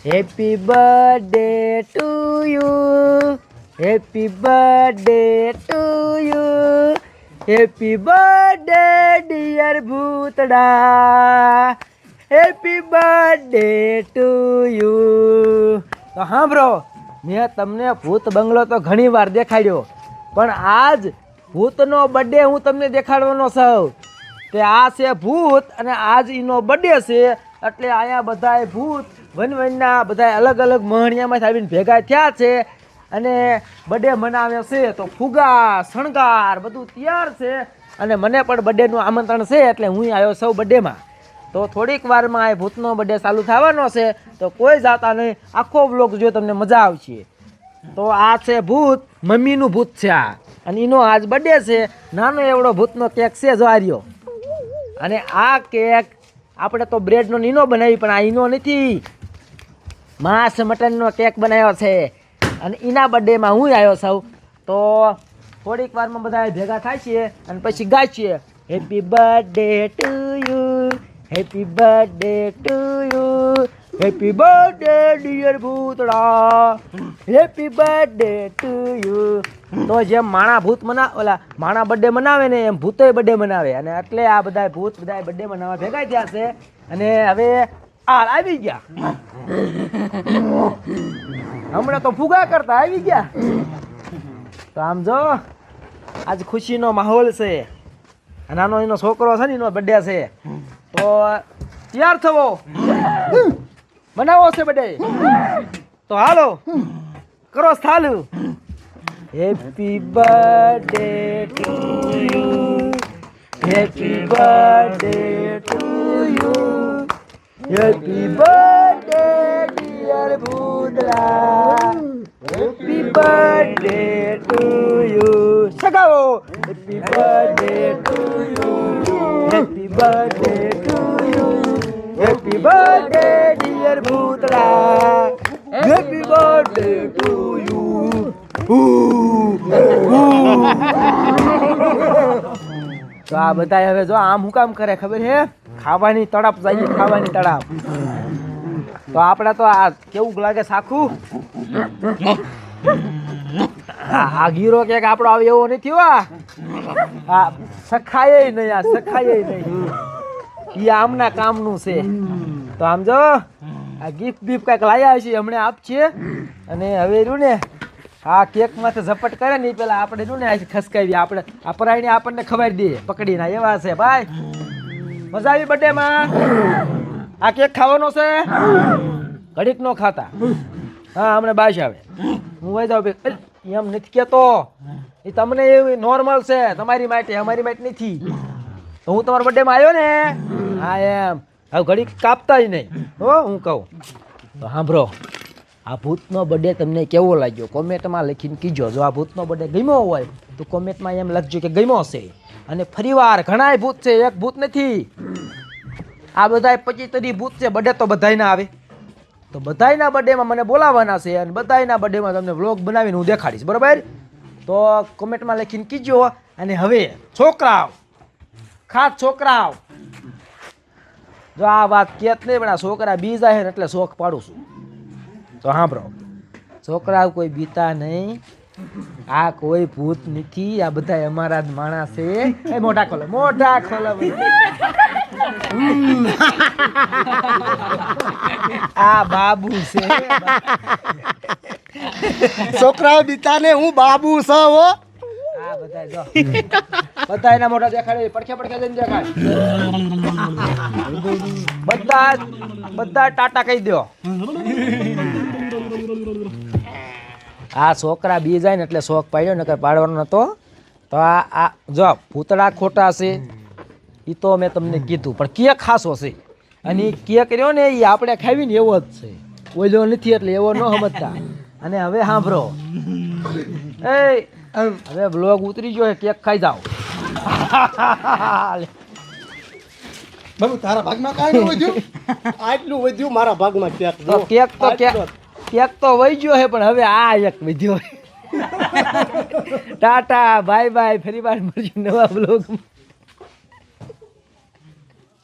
Happy birthday to you, happy birthday to you, happy birthday dear Bhutada, happy birthday to you. તો હા bro, મેં તમને ભૂત બંગલો તો ઘણી વાર દેખાડ્યો, પણ આજ ભૂતનો બર્થડે હું તમને દેખાડવાનો છું. તે આ છે ભૂત અને આજ એનો બર્થડે છે, એટલે અહીંયા બધાય ભૂત વનવનના બધા અલગ અલગ મહણિયામાંથી આવીને ભેગા થયા છે અને બર્થડે મનાવે છે. તો ફુગા શણગાર બધું તૈયાર છે અને મને પણ બર્થડેનું આમંત્રણ છે, એટલે હું આવ્યો છું બર્થડેમાં. તો થોડીક વારમાં આ ભૂતનો બર્થડે ચાલુ થવાનો છે, તો કોઈ જાતા નહીં, આખો બ્લોગ જો તમને મજા આવશે. તો આ છે ભૂત, મમ્મીનું ભૂત છે આ, અને એનો આજ બર્થડે છે. નાનો એવડો ભૂતનો કેક છે જો આ રહ્યો. અને આ કેક આપણે તો બ્રેડનો નીનો બનાવી, પણ આ ઈનો નથી, માંસ મટનનો કેક બનાવ્યો છે અને એના બર્થડેમાં હું આવ્યો છું. તો થોડીક વારમાં બધા ભેગા થાય છે અને પછી ગાય છે happy birthday to you, happy birthday to you, happy birthday dear Bhutada, happy birthday to you. તો જેમ માણા ભૂત ઓલા માણા બર્થડે મનાવે ને, એમ ભૂતોય બર્થડે મનાવે. અને એટલે આ બધા ભૂત બધા બર્થડે મનાવવા ભેગા થયા છે. અને હવે આવી ગયા, હમણાં તો ફુગા કરતા આવી ગયા. તો આમ જો આજ ખુશીનો માહોલ છે. નાનો એનો છોકરો છે ને, એનો બર્થડે છે, તો તૈયાર થવો, બનાવો છે બર્થડે. તો હાલો કરો ચાલુ. Happy birthday to you, happy birthday to you, happy birthday dear Bhutada, happy birthday to you. સગાવો happy birthday to you, happy birthday to you, happy birthday dear Bhutada, happy birthday to you. તો આ બધા હવે જો આમ હું કામ કરે ખબર છે? ખાવાની તડપ જાય, ખાવાની તડપ. તો આપણે તો આ કેવું લાગે સાખું, આ ગીરો કેક આપણો આવે એવો નથી હો. આ સખાય નહીં, આ સખાય નહીં, એ આમના કામનું છે. તો આમ જો આ ગિફ્ટ બીફ કાંઈક લાવ્યા છે હમણાં આપશે. અને હવે રહ્યું ને આ કેક માંથી ઝપટ કરે ને, એ પેલા આપણે રહ્યું ને ખસકાવી, આપણે આ પરાયણે આપણને ખબર દે પકડીને. એવા છે ભાઈ. મજા આવી બર્થડે માં? આ કેક ખાવાનો છે, ઘડીક નો ખાતા. હા હમણાં બાશ આવે, હું વહી જાઉં. એમ નથી કેતો, એ તમને એવી નોર્મલ છે, તમારી માટે, અમારી માટે નથી. તો હું તમારા બર્થડે માં આવ્યો ને, હા એમ હવે ઘડીક કાપતા જ નહીં હો. હું કહું તો સાંભળો, આ ભૂતનો બર્થડે તમને કેવો લાગ્યો કોમેન્ટમાં લખીને કીજો. જો આ ભૂતનો બર્થડે ગમ્યો હોય તો કોમેન્ટમાં એમ લખજો કે ગમ્યો છે. અને ફરીવાર ઘણાય ભૂત છે, એક ભૂત નથી. આ બધા 25 ભૂત છે. બર્થડે તો બધાય ના આવે, તો બધાયના બર્થડેમાં મને બોલાવવાના છે અને બધાયના બર્થડેમાં તમને વ્લોગ બનાવીને હું દેખાડીશ, બરાબર? તો કોમેન્ટમાં લખીને કીજો. અને હવે છોકરાઓ, ખાસ છોકરાઓ, જો આ વાત કેત નહીં, પણ આ છોકરા બીજા છે એટલે શોખ પાડું છું. તો સાંભળો, છોકરા કોઈ બીતા નહીં, આ કોઈ ભૂત નથી, આ બધા અમારા જ માણસ છે. એ મોઢા ખોલો, મોઢા ખોલો. આ બાબુ છે. છોકરાઓ બીતા ને હું બાબુ છું હો. આ બધા જો બધા એના મોઢા દેખાડે, પડખે પડખે જઈને દેખાડ. બધા ટાટા કહી દો. આ છોકરા બી જાય ને એટલે શોખ પાડ્યો, નકર પાડવાનો નતો. તો આ જો ભૂતળા ખોટા છે એ તો મેં તમને કીધું, પણ કેક ખાસો છે. અને એ કેક રહ્યો ને એ આપણે ખાવીને એવો જ છે, ઓઈલો નથી એટલે એવો ન સમજતા. અને હવે સાંભળો, એ હવે બ્લોગ ઉતરી ગયો, કેક ખાઈ જાઓ. બાબુ તારા ભાગમાં કાંઈ ન વધ્યું? આટલું વધ્યું મારા ભાગમાં કેક. તો કેક તો વહી ગયો છે, પણ હવે આ એક વધ્યો. ટાટા બાય બાય, ફરી વાર મળશું નવા બ્લોગમાં.